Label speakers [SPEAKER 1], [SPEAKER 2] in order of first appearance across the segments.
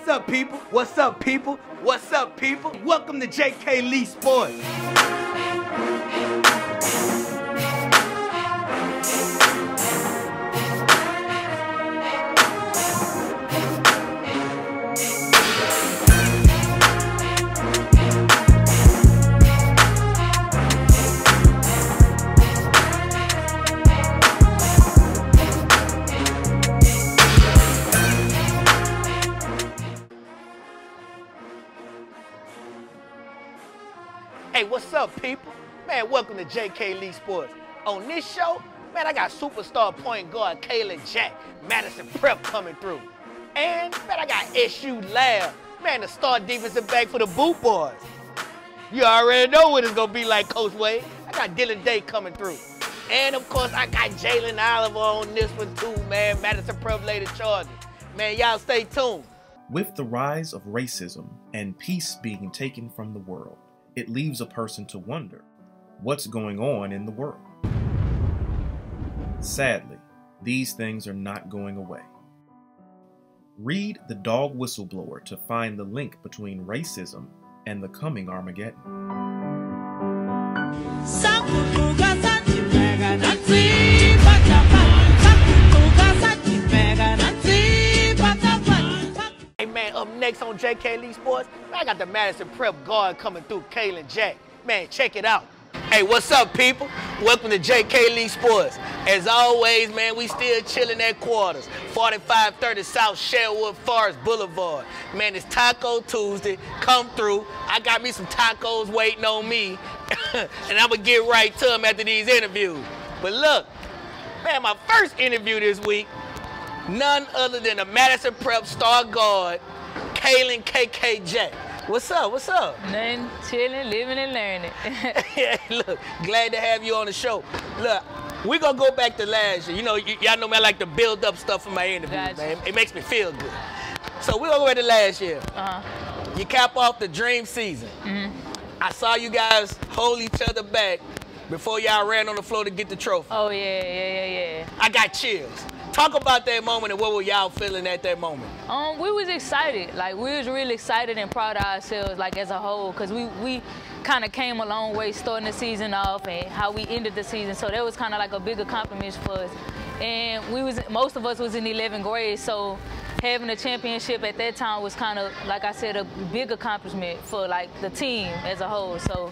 [SPEAKER 1] What's up, people? What's up, people? What's up, people? Welcome to JK Lee Sportz. Hey, what's up, people? Man, welcome to JK Lee Sportz. On this show, man, I got superstar point guard Kaylan Jack, Madison Prep coming through. And, man, I got SU Lab, man, the star defensive back for the Boot Boys. You already know what it's gonna be like, Coach Wade. I got Dylan Day coming through. And, of course, I got Jaylan Oliver on this one, too, man. Madison Prep later charges. Man, y'all stay tuned.
[SPEAKER 2] With the rise of racism and peace being taken from the world, it leaves a person to wonder, what's going on in the world? Sadly, these things are not going away. Read The Dog Whistleblower to find the link between racism and the coming Armageddon.
[SPEAKER 1] Up next on JK Lee Sportz, I got the Madison Prep guard coming through, Kaylan Jack. Man, check it out. Hey, what's up, people? Welcome to JK Lee Sportz. As always, man, we still chilling at quarters. 4530 South Sherwood Forest Boulevard. Man, it's Taco Tuesday. Come through. I got me some tacos waiting on me. And I'm going to get right to them after these interviews. But look, man, my first interview this week, none other than the Madison Prep star guard, Kaylan KK Jack. What's up? What's up?
[SPEAKER 3] Nothing, chilling, living, and learning.
[SPEAKER 1] Yeah, look, glad to have you on the show. Look, we're going to go back to last year. You know, y'all know me, I like to build up stuff for my interviews, man. It makes me feel good. So we're going to go back to last year. You cap off the dream season. I saw you guys hold each other back before y'all ran on the floor to get the trophy.
[SPEAKER 3] Oh, yeah.
[SPEAKER 1] I got chills. Talk about that moment and what were y'all feeling at that moment?
[SPEAKER 3] We was excited. Like, we was really excited and proud of ourselves, like, as a whole, because we kind of came a long way starting the season off and how we ended the season. So that was kind of like a big accomplishment for us. And most of us was in 11th grade, so having a championship at that time was kind of, like I said, a big accomplishment for, like, the team as a whole. So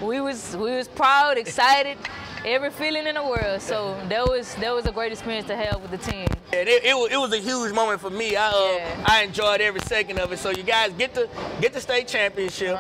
[SPEAKER 3] we was proud, excited, every feeling in the world. So that was a great experience to have with the team.
[SPEAKER 1] Yeah, it was a huge moment for me. I enjoyed every second of it. So you guys get the state championship.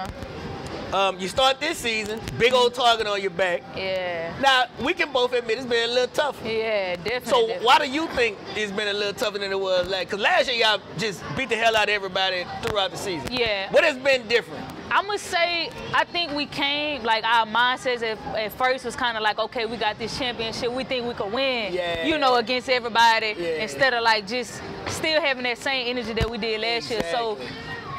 [SPEAKER 1] You start this season, big old target on your back.
[SPEAKER 3] Yeah.
[SPEAKER 1] Now, we can both admit it's been a little tougher.
[SPEAKER 3] Yeah, definitely.
[SPEAKER 1] So
[SPEAKER 3] definitely.
[SPEAKER 1] why do you think it's been a little tougher than it was last? Because last year y'all just beat the hell out of everybody throughout the season.
[SPEAKER 3] Yeah.
[SPEAKER 1] What has been different?
[SPEAKER 3] I'm going to say, I think we came, like, our mindsets at first was kind of like, okay, we got this championship. We think we could win, you know, against everybody, instead of, like, just still having that same energy that we did last year. So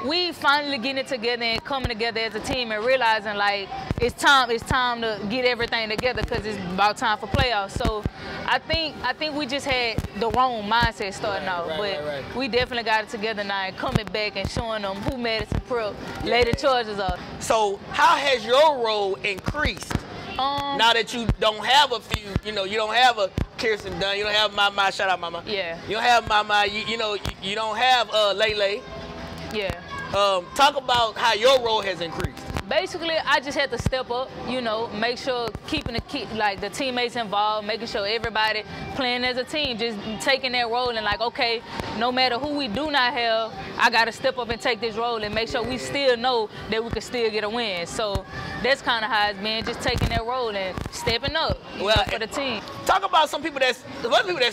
[SPEAKER 3] we finally getting it together and coming together as a team and realizing, like, it's time to get everything together because it's about time for playoffs. So I think we just had the wrong mindset starting out, but we definitely got it together now and coming back and showing them who Madison Prep later charges are. So
[SPEAKER 1] how has your role increased now that you don't have a few, you know, you don't have a Kirsten Dunn, you don't have Mama, shout out Mama.
[SPEAKER 3] Yeah.
[SPEAKER 1] You don't have Mama, you know, you don't have Lele.
[SPEAKER 3] Yeah.
[SPEAKER 1] Talk about how your role has increased.
[SPEAKER 3] Basically, I just had to step up, you know, make sure keeping the teammates involved, making sure everybody playing as a team, just taking that role and like, okay, no matter who we do not have, I got to step up and take this role and make sure we still know that we can still get a win. So that's kind of how it's been, just taking that role and stepping up you know, for the team. Talk about some people that's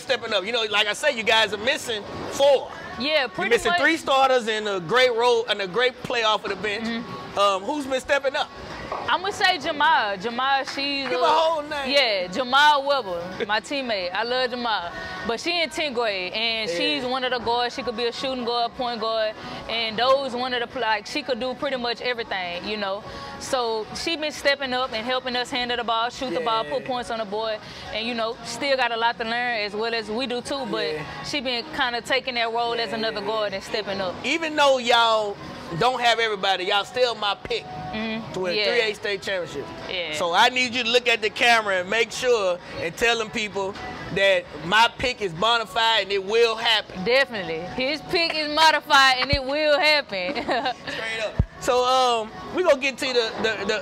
[SPEAKER 1] stepping up. You know, like I said, you guys are missing 4.
[SPEAKER 3] Yeah, pretty much.
[SPEAKER 1] You're missing 3 starters and a great role and a great playoff of the bench. Who's been stepping up?
[SPEAKER 3] I'm gonna say Jamal. Jamal, she's
[SPEAKER 1] Give her whole name.
[SPEAKER 3] Yeah, Jamal Weber, my teammate. I love Jamal. But she in 10th grade, and she's one of the guards. She could be a shooting guard, point guard, and those one of the, like, she could do pretty much everything, you know. So she been stepping up and helping us handle the ball, shoot the ball, put points on the board, and, you know, still got a lot to learn as well as we do too, but she been kind of taking that role as another guard and stepping up.
[SPEAKER 1] Even though y'all don't have everybody, y'all still my pick to win 3A state championships. So I need you to look at the camera and make sure and tell them people that my pick is bona fide and it will happen.
[SPEAKER 3] Definitely. His pick is modified and it will happen.
[SPEAKER 1] Straight up. So we're going to get to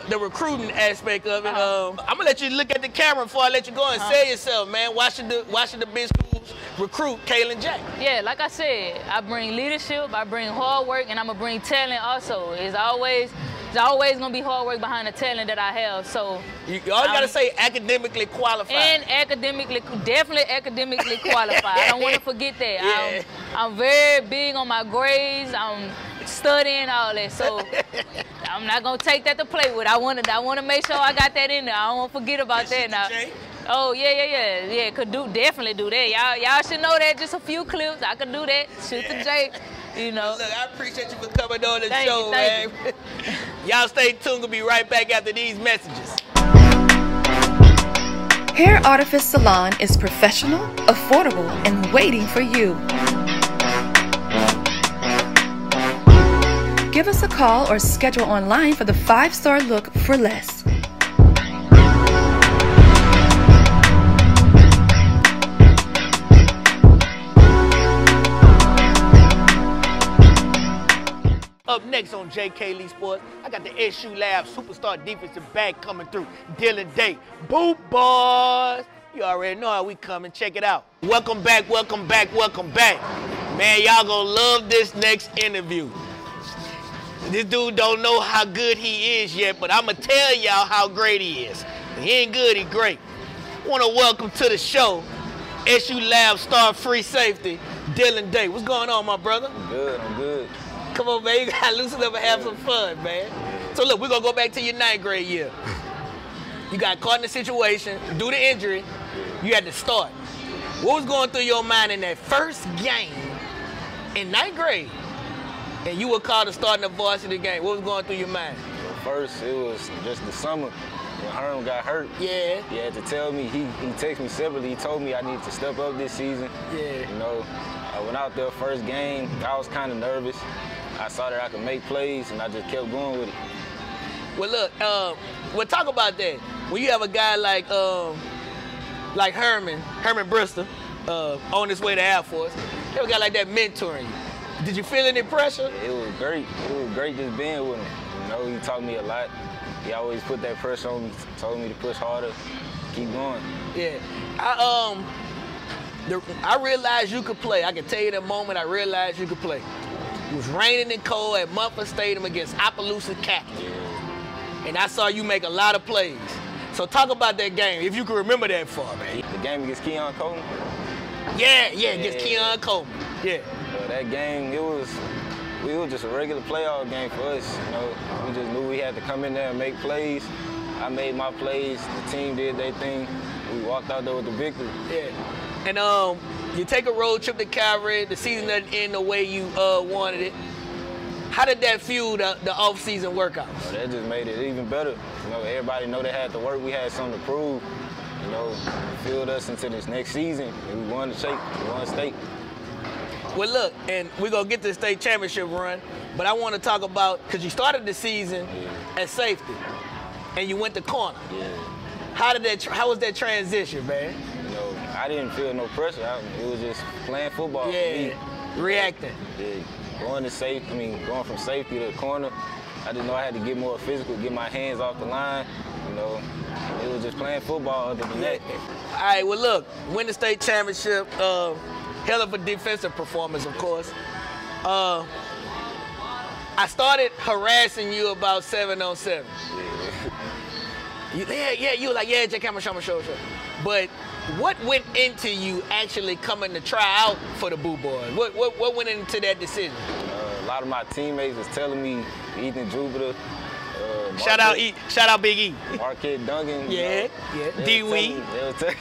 [SPEAKER 1] the recruiting aspect of it. I'm going to let you look at the camera before I let you go and say yourself, man. Why should the big schools recruit Kaylan Jack?
[SPEAKER 3] Yeah, like I said, I bring leadership, I bring hard work, and I'm going to bring talent also. It's always going to be hard work behind the talent that I have. So
[SPEAKER 1] you always got to say academically qualified.
[SPEAKER 3] And definitely academically qualified. I don't want to forget that. I'm very big on my grades. I'm studying all that, so I'm not gonna take that to play with. I want to make sure I got that in there. I don't want to forget about that now. Oh yeah. Could definitely do that. Y'all should know that. Just a few clips, I could do that. Shoot the J, you know.
[SPEAKER 1] Look, I appreciate you for coming on the show, man. Y'all stay tuned. We'll be right back after these messages.
[SPEAKER 4] Hair Artifice Salon is professional, affordable, and waiting for you. Give us a call or schedule online for the 5-star look for less.
[SPEAKER 1] Up next on JK Lee Sportz, I got the SU Lab superstar defensive back coming through, Dylan Day. Boop, boys. You already know how we coming. Check it out. Welcome back, welcome back, welcome back. Man, y'all gonna love this next interview. This dude don't know how good he is yet, but I'm going to tell y'all how great he is. He ain't good, he great. I want to welcome to the show SU Lab star free safety, Dylan Day. What's going on, my brother?
[SPEAKER 5] I'm good, I'm good.
[SPEAKER 1] Come on, man. You got to loosen up and have some fun, man. So, look, we're going to go back to your 9th grade year. You got caught in a situation due to injury. You had to start. What was going through your mind in that first game in 9th grade? And you were called to start in the varsity game. What was going through your mind?
[SPEAKER 5] First, it was just the summer when Herm got hurt.
[SPEAKER 1] Yeah.
[SPEAKER 5] He had to tell me, he texted me separately. He told me I needed to step up this season. Yeah. You know, I went out there first game. I was kind of nervous. I saw that I could make plays, and I just kept going with it.
[SPEAKER 1] Well, look, we'll talk about that. When you have a guy like Herman Bristol, on his way to Air Force, you have a guy like that mentoring you. Did you feel any pressure?
[SPEAKER 5] It was great. It was great just being with him. You know, he taught me a lot. He always put that pressure on me, told me to push harder, keep going.
[SPEAKER 1] Yeah. I realized you could play. I can tell you the moment I realized you could play. It was raining and cold at Mumford Stadium against Opelousas Catholic. Yeah. And I saw you make a lot of plays. So talk about that game, if you can remember that far, man.
[SPEAKER 5] The game against Keon Coleman?
[SPEAKER 1] Yeah, against Keon Coleman. Yeah.
[SPEAKER 5] That game, it was just a regular playoff game for us. You know, we just knew we had to come in there and make plays. I made my plays. The team did their thing. We walked out there with the victory. Yeah. And you take a road trip to Calvary. The season doesn't end the way you wanted it. How did that fuel the off-season workouts? Well, that just made it even better. You know, everybody know they had to work. We had something to prove. You know, it fueled us into this next season. And we won the state.
[SPEAKER 1] Well, look, and we're going to get to the state championship run, but I want to talk about, because you started the season at safety, and you went to corner.
[SPEAKER 5] Yeah.
[SPEAKER 1] How was that transition, man?
[SPEAKER 5] You know, I didn't feel no pressure. It was just playing football for me.
[SPEAKER 1] Reacting.
[SPEAKER 5] Yeah, going from safety to the corner, I just know I had to get more physical, get my hands off the line. You know, it was just playing football other than that.
[SPEAKER 1] All right, well, look, win the state championship. Hell of a defensive performance, of course. I started harassing you about 7-on-7. You were like, yeah, Jack, I'm gonna show. But what went into you actually coming to try out for the Boo Boys? What went into that decision?
[SPEAKER 5] A lot of my teammates was telling me, Ethan Jupiter,
[SPEAKER 1] Shout out Big E.
[SPEAKER 5] Marquette Duncan.
[SPEAKER 1] Yeah, yeah. D-Weed.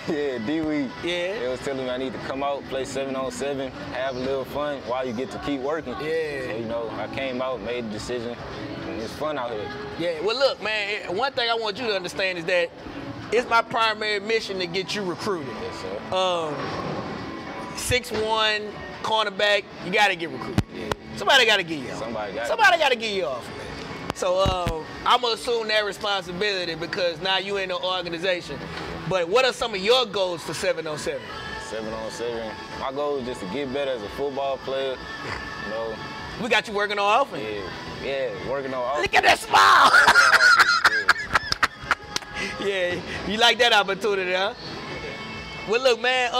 [SPEAKER 5] Yeah, D-Weed.
[SPEAKER 1] Yeah.
[SPEAKER 5] They was telling me I need to come out, play 7-on-7, have a little fun while you get to keep working.
[SPEAKER 1] Yeah.
[SPEAKER 5] So, you know, I came out, made the decision, and it's fun out here.
[SPEAKER 1] Yeah, well, look, man, one thing I want you to understand is that it's my primary mission to get you recruited.
[SPEAKER 5] Yes, sir.
[SPEAKER 1] 6'1", cornerback, you got to get recruited.
[SPEAKER 5] Yeah.
[SPEAKER 1] Somebody got to get you off. Somebody got to get you off. So I'm going to assume that responsibility because now you in the organization. But what are some of your goals for 7-on-7?
[SPEAKER 5] 7-on-7, my goal is just to get better as a football player, you know.
[SPEAKER 1] We got you working on offense.
[SPEAKER 5] Yeah, working on offense.
[SPEAKER 1] Look at that smile. Yeah, you like that opportunity, huh? Well, look, man,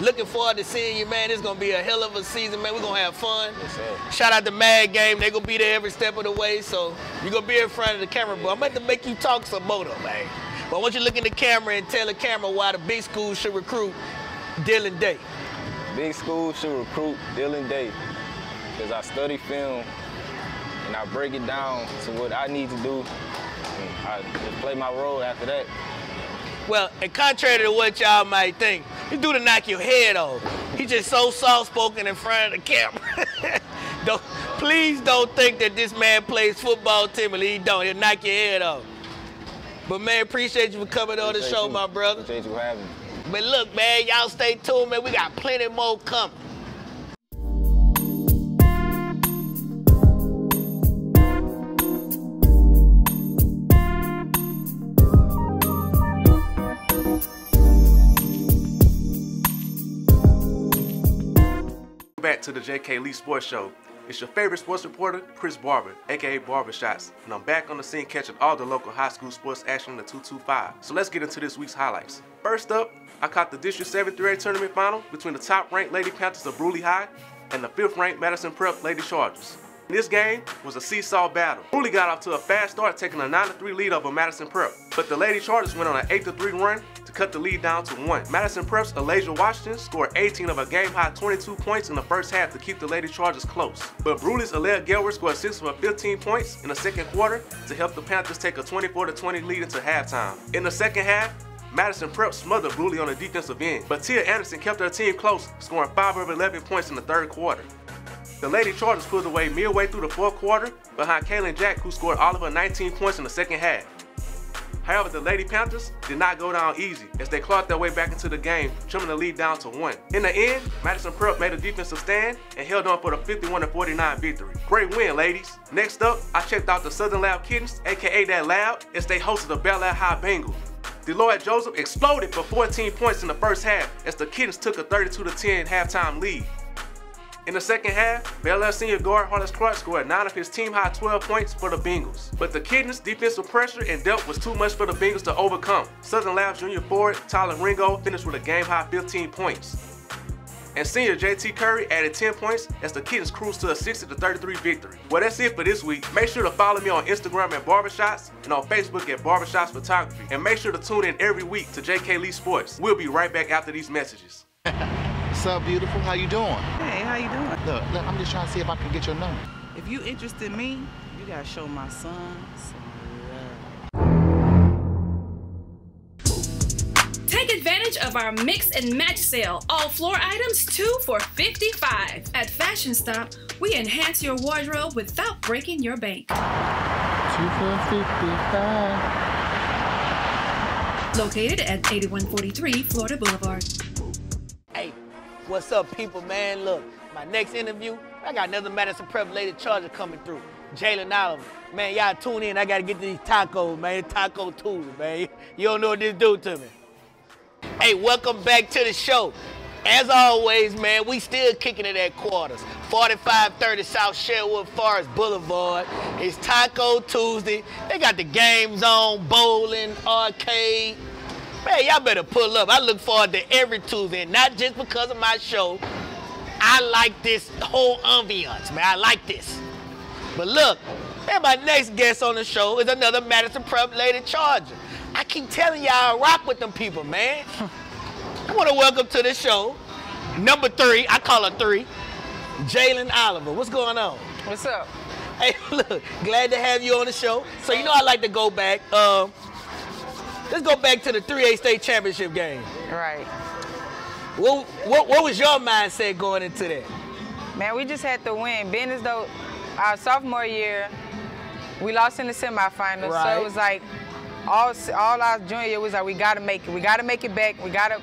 [SPEAKER 1] looking forward to seeing you, man. It's going to be a hell of a season, man. We're going to have fun.
[SPEAKER 5] Yes, sir.
[SPEAKER 1] Shout out to Mad Game. They're going to be there every step of the way, so you're going to be in front of the camera. But I'm about to make you talk some more, though, man. But I want you to look in the camera and tell the camera why the big school should recruit Dylan Day.
[SPEAKER 5] Big school should recruit Dylan Day because I study film and I break it down to what I need to do. And I just play my role after that.
[SPEAKER 1] Well, and contrary to what y'all might think, he do to knock your head off. He just so soft-spoken in front of the camera. Please don't think that this man plays football timidly. He don't. He'll knock your head off. But, man, appreciate you for coming on the show, my brother.
[SPEAKER 5] Appreciate you having me.
[SPEAKER 1] But look, man, y'all stay tuned, man. We got plenty more coming.
[SPEAKER 6] Back to the JK Lee Sports Show. It's your favorite sports reporter, Chris Barber, aka Barbershots, and I'm back on the scene catching all the local high school sports action in the 225. So let's get into this week's highlights. First up, I caught the District 7 3A tournament final between the top-ranked Lady Panthers of Bruley High and the 5th-ranked Madison Prep Lady Chargers. This game was a seesaw battle. Bruley got off to a fast start, taking a 9-3 lead over Madison Prep, but the Lady Chargers went on an 8-3 run to cut the lead down to 1. Madison Prep's Elijah Washington scored 18 of a game-high 22 points in the first half to keep the Lady Chargers close. But Bruley's Alea Gelwer scored 6 of 15 points in the second quarter to help the Panthers take a 24-20 lead into halftime. In the second half, Madison Prep smothered Bruley on the defensive end, but Tia Anderson kept her team close, scoring 5 of 11 points in the third quarter. The Lady Chargers pulled away midway through the fourth quarter behind Kaylan Jack, who scored all of her 19 points in the second half. However, the Lady Panthers did not go down easy as they clawed their way back into the game, trimming the lead down to 1. In the end, Madison Prep made a defensive stand and held on for the 51-49 victory. Great win, ladies. Next up, I checked out the Southern Lab Kittens, aka That Lab, as they hosted the Bel Air High Bengals. Deloitte Joseph exploded for 14 points in the first half as the Kittens took a 32-10 halftime lead. In the second half, Bel Air senior guard Hollis Clark scored 9 of his team-high 12 points for the Bengals. But the Kittens' defensive pressure and depth was too much for the Bengals to overcome. Southern Labs junior forward Tyler Ringo finished with a game-high 15 points. And senior JT Curry added 10 points as the Kittens cruised to a 60-33 victory. Well, that's it for this week. Make sure to follow me on Instagram at Barbershots and on Facebook at Barbershots Photography. And make sure to tune in every week to JK Lee Sports. We'll be right back after these messages.
[SPEAKER 7] What's up, beautiful? How you doing?
[SPEAKER 8] Hey, how you doing?
[SPEAKER 7] Look, I'm just trying to see if I can get your number.
[SPEAKER 8] If you interested in me, you gotta show my son
[SPEAKER 9] Take advantage of our mix and match sale. All floor items 2 for $55. At Fashion Stop, we enhance your wardrobe without breaking your bank.
[SPEAKER 7] 2 for $55.
[SPEAKER 9] Located at 8143 Florida Boulevard.
[SPEAKER 1] Hey, what's up, people, man? Look, my next interview, I got another Madison Prep Lady Charger coming through. Jaylan Oliver. Man, y'all tune in. I got to get these tacos, man. Taco Tuesday, man. You don't know what this do to me. Hey, welcome back to the show. As always, man, we still kicking it at quarters. 4530 South Sherwood Forest Boulevard. It's Taco Tuesday. They got the games on, bowling, arcade. Man, y'all better pull up. I look forward to every Tuesday, and not just because of my show. I like this whole ambiance, man. I like this. But look, man, my next guest on the show is another Madison Prep Lady Charger. I keep telling y'all I rock with them people, man. I want to welcome to the show, number 3, I call her 3, Jaylan Oliver. What's going on?
[SPEAKER 10] What's up?
[SPEAKER 1] Hey, look, glad to have you on the show. So you know I like to go back. Let's go back to the 3A state championship game.
[SPEAKER 10] Right.
[SPEAKER 1] What was your mindset going into that?
[SPEAKER 10] Man, we just had to win. Being as though our sophomore year, we lost in the semifinals.
[SPEAKER 1] Right.
[SPEAKER 10] So it was like all our junior year was like, we got to make it. We got to make it back. We got to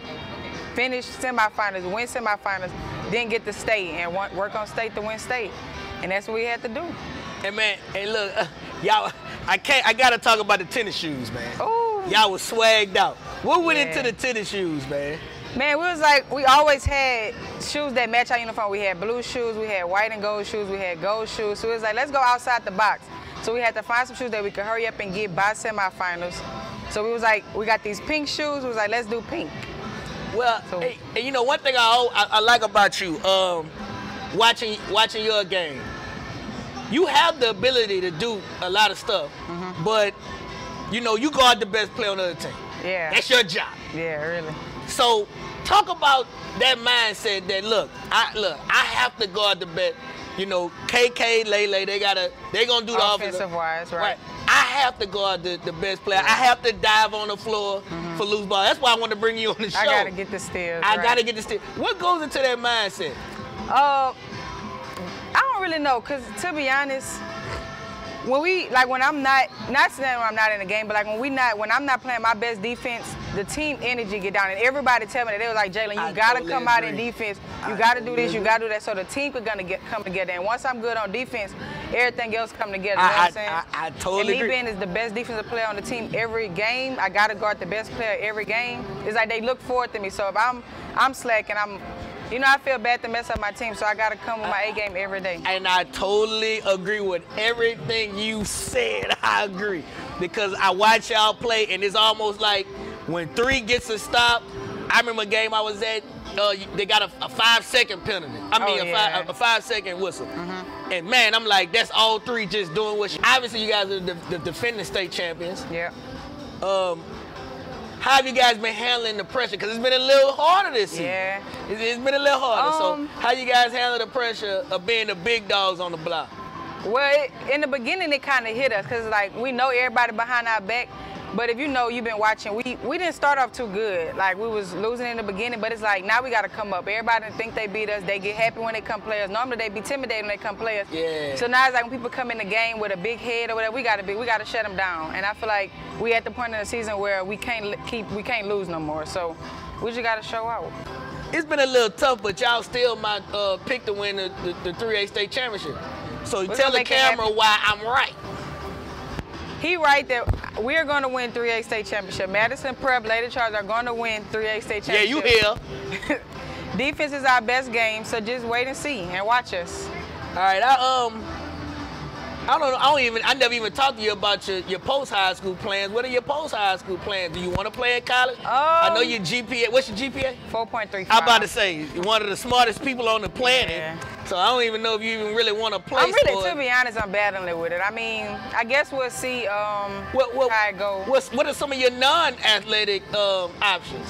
[SPEAKER 10] finish semifinals, win semifinals, then get to state and work on state to win state. And that's what we had to do.
[SPEAKER 1] And man, hey look, y'all, I gotta talk about the tennis shoes, man.
[SPEAKER 10] Oh.
[SPEAKER 1] Y'all was swagged out. What went into the tennis shoes, man?
[SPEAKER 10] Man, we always had shoes that match our uniform. We had blue shoes, we had white and gold shoes, we had gold shoes. So it was like, let's go outside the box. So we had to find some shoes that we could hurry up and get by semifinals. So we was like, we got these pink shoes. We was like, let's do pink.
[SPEAKER 1] Well, hey, you know, one thing I like about you, watching your game, you have the ability to do a lot of stuff, but you know, you guard the best player on the other team.
[SPEAKER 10] Yeah.
[SPEAKER 1] That's your job.
[SPEAKER 10] Yeah, really.
[SPEAKER 1] So talk about that mindset that look, I have to guard the best. You know, KK, Lele, they gonna do the
[SPEAKER 10] offensive wise, right?
[SPEAKER 1] I have to guard the best player. I have to dive on the floor for loose ball. That's why I want to bring you on the show.
[SPEAKER 10] I gotta get the steals.
[SPEAKER 1] I gotta get the steals. What goes into that mindset?
[SPEAKER 10] I don't really know, cause to be honest, when I'm not saying when I'm not in the game, but like when I'm not playing my best defense, the team energy get down, and everybody tell me that they was like, Jaylan, you gotta
[SPEAKER 1] totally
[SPEAKER 10] come out
[SPEAKER 1] agree.
[SPEAKER 10] in defense. You gotta do this, you gotta do that, so the team could come together. And once I'm good on defense, everything else come together. You know what I'm saying?
[SPEAKER 1] I totally agree.
[SPEAKER 10] And me being the best defensive player on the team every game, I gotta guard the best player every game. It's like they look forward to me. So if I'm slacking, you know, I feel bad to mess up my team, so I got to come with my A game every day. And
[SPEAKER 1] I totally agree with everything you said. I agree. Because I watch y'all play, and it's almost like when 3 gets a stop, I remember a game I was at, they got a 5-second penalty. I mean, a 5-second whistle. And man, I'm like, that's all 3 just doing what obviously you guys are the defending state champions.
[SPEAKER 10] Yeah.
[SPEAKER 1] How have you guys been handling the pressure? Because it's been a little harder this season.
[SPEAKER 10] Yeah.
[SPEAKER 1] It's been a little harder. So how you guys handle the pressure of being the big dogs on the block?
[SPEAKER 10] Well, in the beginning, it kind of hit us because, like, we know everybody behind our back. But if you know, you've been watching, we didn't start off too good. Like, we was losing in the beginning, but it's like, now we got to come up. Everybody think they beat us. They get happy when they come play us. Normally, they be intimidated when they come play us.
[SPEAKER 1] Yeah.
[SPEAKER 10] So now it's like when people come in the game with a big head or whatever, we got to shut them down. And I feel like we at the point in the season where we can't lose no more. So we just got to show out.
[SPEAKER 1] It's been a little tough, but y'all still my pick to win the 3A state championship. So tell the camera why I'm right.
[SPEAKER 10] He right that we're going to win 3A state championship. Madison Prep, Lady Charge are going to win 3A state championship.
[SPEAKER 1] Yeah, you here.
[SPEAKER 10] Defense is our best game, so just wait and see and watch us.
[SPEAKER 1] All right, I never even talked to you about your post-high school plans. What are your post-high school plans? Do you want to play in college? I know your GPA. What's your GPA?
[SPEAKER 10] 4.35.
[SPEAKER 1] I'm about to say, you're one of the smartest people on the planet. Yeah. So I don't even know if you even really want to play
[SPEAKER 10] to be honest, I'm battling with it. I mean, I guess we'll see how it goes.
[SPEAKER 1] What are some of your non-athletic options?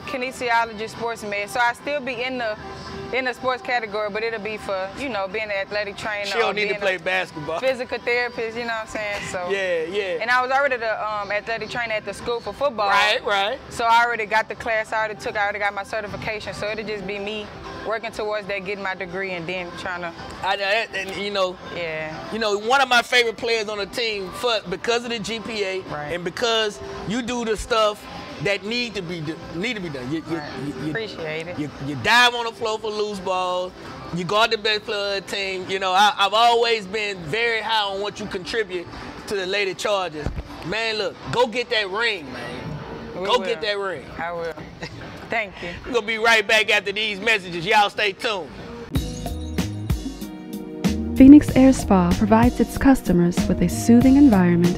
[SPEAKER 10] Kinesiology, sports med. So I still be in the sports category, but it'll be for, you know, being an athletic trainer.
[SPEAKER 1] She don't need to play basketball.
[SPEAKER 10] Physical therapist, you know what I'm saying? So
[SPEAKER 1] yeah.
[SPEAKER 10] And I was already the athletic trainer at the school for football.
[SPEAKER 1] Right.
[SPEAKER 10] So I already got the class. I already got my certification. So it'll just be me working towards that, getting my degree, and then trying to.
[SPEAKER 1] You know, one of my favorite players on the team because of the GPA and because you do the stuff that need to be done. You
[SPEAKER 10] appreciate it.
[SPEAKER 1] You dive on the floor for loose balls. You guard the best player of the team. You know, I've always been very high on what you contribute to the Lady Chargers. Man, look, go get that ring, man. Get that ring.
[SPEAKER 10] I will. Thank you.
[SPEAKER 1] We're going to be right back after these messages. Y'all stay tuned.
[SPEAKER 11] Phoenix Air Spa provides its customers with a soothing environment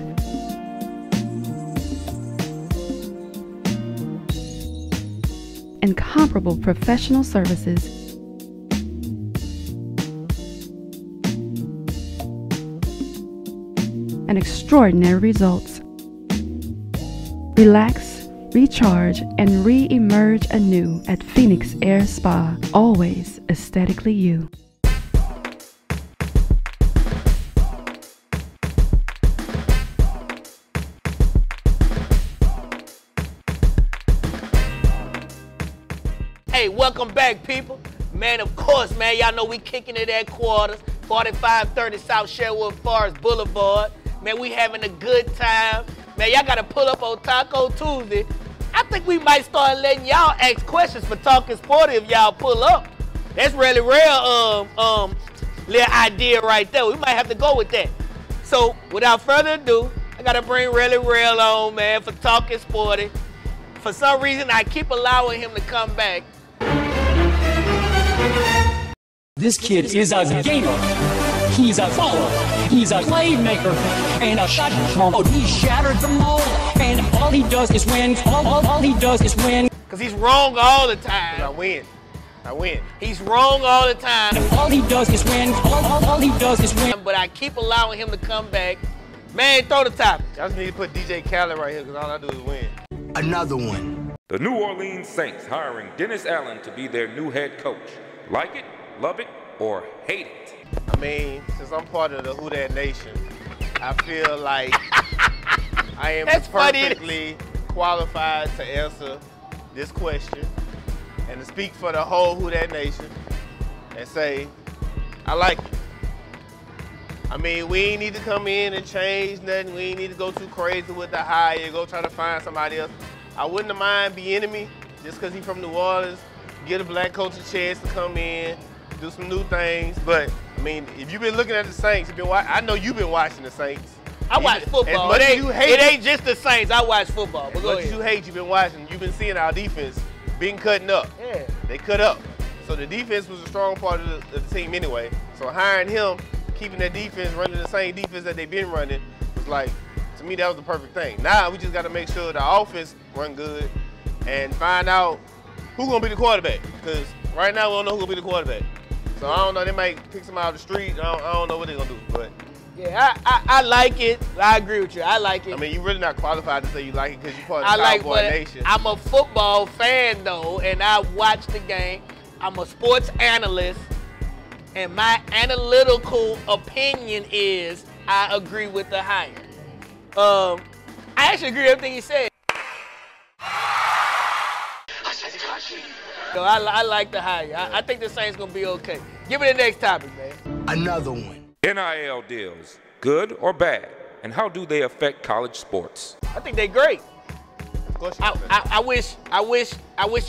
[SPEAKER 11] and comparable professional services. And extraordinary results. Relax, recharge, and re-emerge anew at Phoenix Air Spa. Always aesthetically you.
[SPEAKER 1] Hey, welcome back, people. Man, of course, man, y'all know we kicking it at quarters. 4530 South Sherwood Forest Boulevard. Man, we having a good time. Man, y'all got to pull up on Taco Tuesday. I think we might start letting y'all ask questions for Talking Sporty if y'all pull up. That's really real little idea right there. We might have to go with that. So, without further ado, I got to bring Really Real on, man, for Talking Sporty. For some reason, I keep allowing him to come back.
[SPEAKER 12] This kid is a gamer. He's a baller. He's a playmaker and a shot mode. He shattered the mold, and all he does is win. All he does is win.
[SPEAKER 1] Because he's wrong all the time.
[SPEAKER 13] I win.
[SPEAKER 1] He's wrong all the time.
[SPEAKER 12] And all he does is win. All he does is win.
[SPEAKER 1] But I keep allowing him to come back. Man, throw the topic.
[SPEAKER 13] I just need to put DJ Khaled right here because all I do is win.
[SPEAKER 14] Another one.
[SPEAKER 15] The New Orleans Saints hiring Dennis Allen to be their new head coach. Like it, love it, or hate it?
[SPEAKER 13] I mean, since I'm part of the Who Dat Nation, I feel like I am perfectly qualified to answer this question and to speak for the whole Who Dat Nation and say, I like it. I mean, we ain't need to come in and change nothing. We ain't need to go too crazy with the hire, go try to find somebody else. I wouldn't have mind Bieniemy just because he's from New Orleans, get a black coach a chance to come in, do some new things. But, I mean, if you've been looking at the Saints, I know you've been watching the Saints.
[SPEAKER 1] I watch football. It ain't just the Saints. I watch football. But
[SPEAKER 13] as much as you hate, you've been watching. You've been seeing our defense being cutting up.
[SPEAKER 1] Yeah.
[SPEAKER 13] They cut up. So the defense was a strong part of the team anyway. So hiring him, keeping that defense, running the same defense that they've been running, was like, to me, that was the perfect thing. Now we just got to make sure the offense run good and find out who's going to be the quarterback. Because right now we don't know who's going to be the quarterback. So I don't know. They might pick somebody out of the street. I don't know what they're going to do. But
[SPEAKER 1] yeah, I like it. I agree with you. I like it.
[SPEAKER 13] I mean, you're really not qualified to say you like it because you're part of the Cowboy Nation.
[SPEAKER 1] I'm a football fan, though, and I watch the game. I'm a sports analyst, and my analytical opinion is I agree with the hire. I actually agree with everything he said. So I like the hire. I think the Saints going to be okay. Give me the next topic, man.
[SPEAKER 14] Another one.
[SPEAKER 15] NIL deals, good or bad, and how do they affect college sports?
[SPEAKER 1] I think they're great. I wish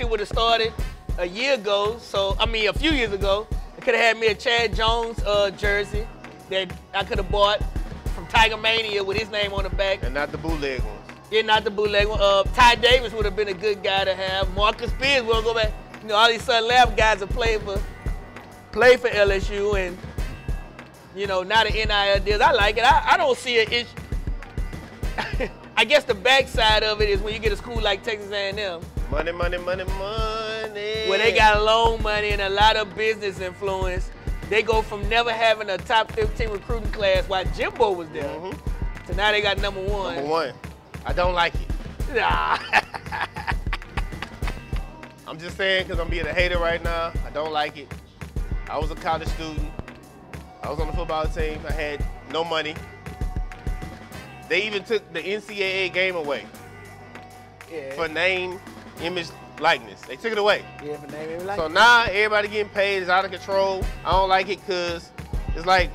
[SPEAKER 1] it would have started a year ago. So a few years ago, I could have had me a Chad Jones jersey that I could have bought from Tiger Mania with his name on the back.
[SPEAKER 13] And not the bootleg ones.
[SPEAKER 1] Yeah, not the bootleg one. Ty Davis would have been a good guy to have. Marcus Spears will go back. You know, all these Southern Lab guys have played for LSU, and you know, now the NIL deals. I like it. I don't see an issue. I guess the backside of it is when you get a school like Texas A&M.
[SPEAKER 13] Money, money, money, money.
[SPEAKER 1] Where they got loan money and a lot of business influence. They go from never having a top 15 recruiting class while Jimbo was there, to now they got number one.
[SPEAKER 13] Number one. I don't like it.
[SPEAKER 1] Nah.
[SPEAKER 13] I'm just saying because I'm being a hater right now. I don't like it. I was a college student. I was on the football team. I had no money. They even took the NCAA game away for name, image, likeness. They took it away.
[SPEAKER 1] Yeah, for name, image, likeness.
[SPEAKER 13] So now everybody getting paid is out of control. I don't like it because it's like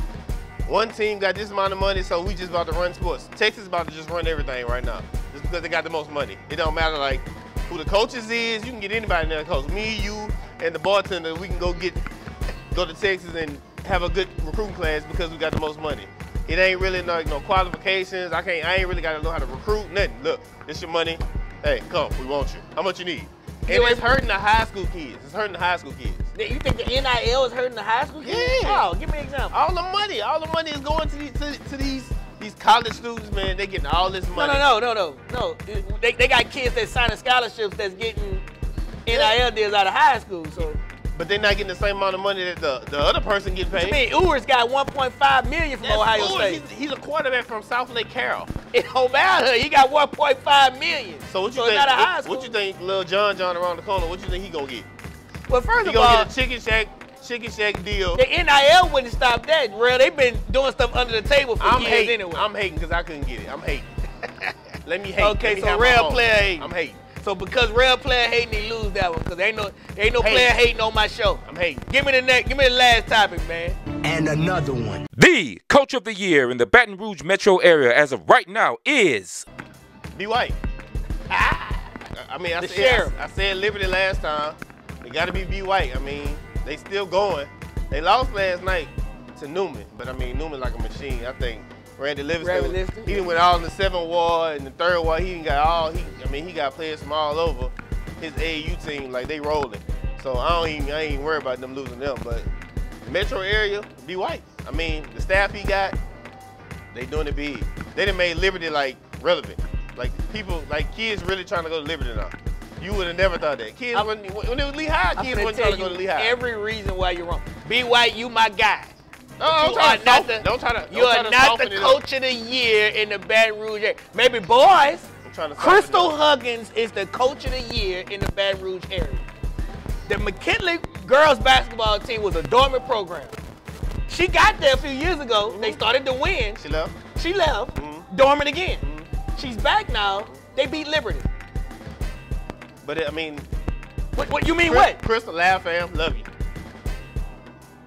[SPEAKER 13] one team got this amount of money, so we just about to run sports. Texas about to just run everything right now just because they got the most money. It don't matter like who the coaches is. You can get anybody in there to coach. Me, you, and the bartender, we can go to Texas and have a good recruiting class because we got the most money. It ain't really no qualifications. I ain't really got to know how to recruit, nothing. Look, this your money. Hey, come, we want you. How much you need? And it's hurting the high school kids. It's hurting the high school kids.
[SPEAKER 1] You think the NIL is hurting the high school kids?
[SPEAKER 13] Yeah.
[SPEAKER 1] Oh, give me an example.
[SPEAKER 13] All the money is going to these college students, man. They getting all this money.
[SPEAKER 1] No. They got kids that signing scholarships that's getting NIL deals out of high school. So,
[SPEAKER 13] but they're not getting the same amount of money that the other person getting paid.
[SPEAKER 1] I mean, Ewers got $1.5 million from Ohio State.
[SPEAKER 13] He's a quarterback from South Lake Carroll.
[SPEAKER 1] It don't matter. He got $1.5 million.
[SPEAKER 13] So what you think?
[SPEAKER 1] Not a high school.
[SPEAKER 13] What you think, little John around the corner? What you think he gonna get?
[SPEAKER 1] Well, first
[SPEAKER 13] he
[SPEAKER 1] of all,
[SPEAKER 13] gonna get a Chicken Shack deal.
[SPEAKER 1] The NIL wouldn't stop that, real. They've been doing stuff under the table for years anyway.
[SPEAKER 13] I'm hating because I couldn't get it. I'm hating. Let me hate.
[SPEAKER 1] Okay, so real player hating.
[SPEAKER 13] I'm hating.
[SPEAKER 1] So because real player hating, he lose that one. Because ain't no player hating on my show.
[SPEAKER 13] I'm hating.
[SPEAKER 1] Give me the last topic, man.
[SPEAKER 14] And another one.
[SPEAKER 15] The Coach of the Year in the Baton Rouge metro area as of right now is
[SPEAKER 13] B. White. I mean, I said Liberty last time. It got to be B. White. I mean, they still going. They lost last night to Newman, but I mean, Newman like a machine. I think Randy Livingston, he done went all in the 7th ward and the 3rd ward. He got all. He got players from all over his AAU team. Like they rolling. So I ain't even worried about them losing them. But the metro area, B. White. I mean, the staff he got, they doing it big. They done made Liberty like relevant. Like people, like kids really trying to go to Liberty now. You would have never thought that. Kids, when it was Lehigh, kids wasn't trying to go to Lehigh.
[SPEAKER 1] Every reason why you're wrong. B. White, you my guy.
[SPEAKER 13] Don't try to
[SPEAKER 1] not the coach of the year in the Baton Rouge area. Maybe boys. Crystal Huggins is the coach of the year in the Baton Rouge area. The McKinley girls basketball team was a dormant program. She got there a few years ago. They started to win. She left. Dormant again. She's back now. They beat Liberty.
[SPEAKER 13] But I mean,
[SPEAKER 1] what you mean? What?
[SPEAKER 13] Crystal, laugh, fam, love you.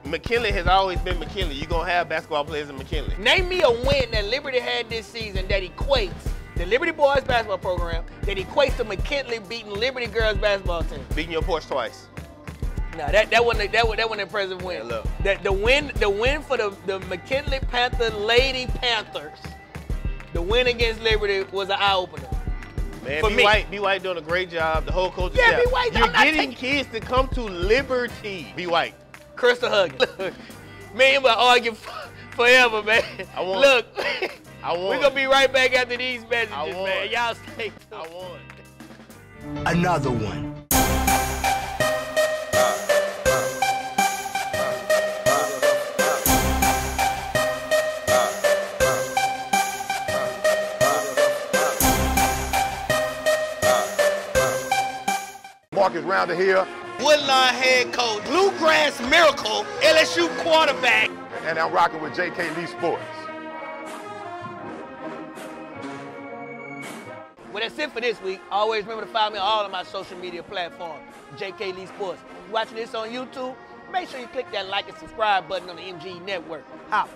[SPEAKER 13] McKinley has always been McKinley. You're gonna have basketball players in McKinley.
[SPEAKER 1] Name me a win that Liberty had this season that equates the Liberty boys basketball program that equates to McKinley beating Liberty girls basketball team.
[SPEAKER 13] Beating your porch twice.
[SPEAKER 1] No, that wasn't an impressive win.
[SPEAKER 13] Yeah,
[SPEAKER 1] the win for the McKinley Lady Panthers. The win against Liberty was an eye opener.
[SPEAKER 13] Man, B. White doing a great job. The whole coaching staff.
[SPEAKER 1] B. White,
[SPEAKER 13] you're getting kids to come to Liberty. B. White.
[SPEAKER 1] Crystal Huggins. Me and him argue forever, man. Look, we're gonna be right back after these messages, man. Y'all stay tuned.
[SPEAKER 13] I won.
[SPEAKER 14] Another one.
[SPEAKER 16] Marcus Rounder here.
[SPEAKER 1] Woodlawn head coach, Bluegrass Miracle, LSU quarterback.
[SPEAKER 16] And I'm rocking with J.K. Lee Sportz.
[SPEAKER 1] Well, that's it for this week. Always remember to follow me on all of my social media platforms, J.K. Lee Sportz. If you're watching this on YouTube, make sure you click that like and subscribe button on the MG Network. Holla.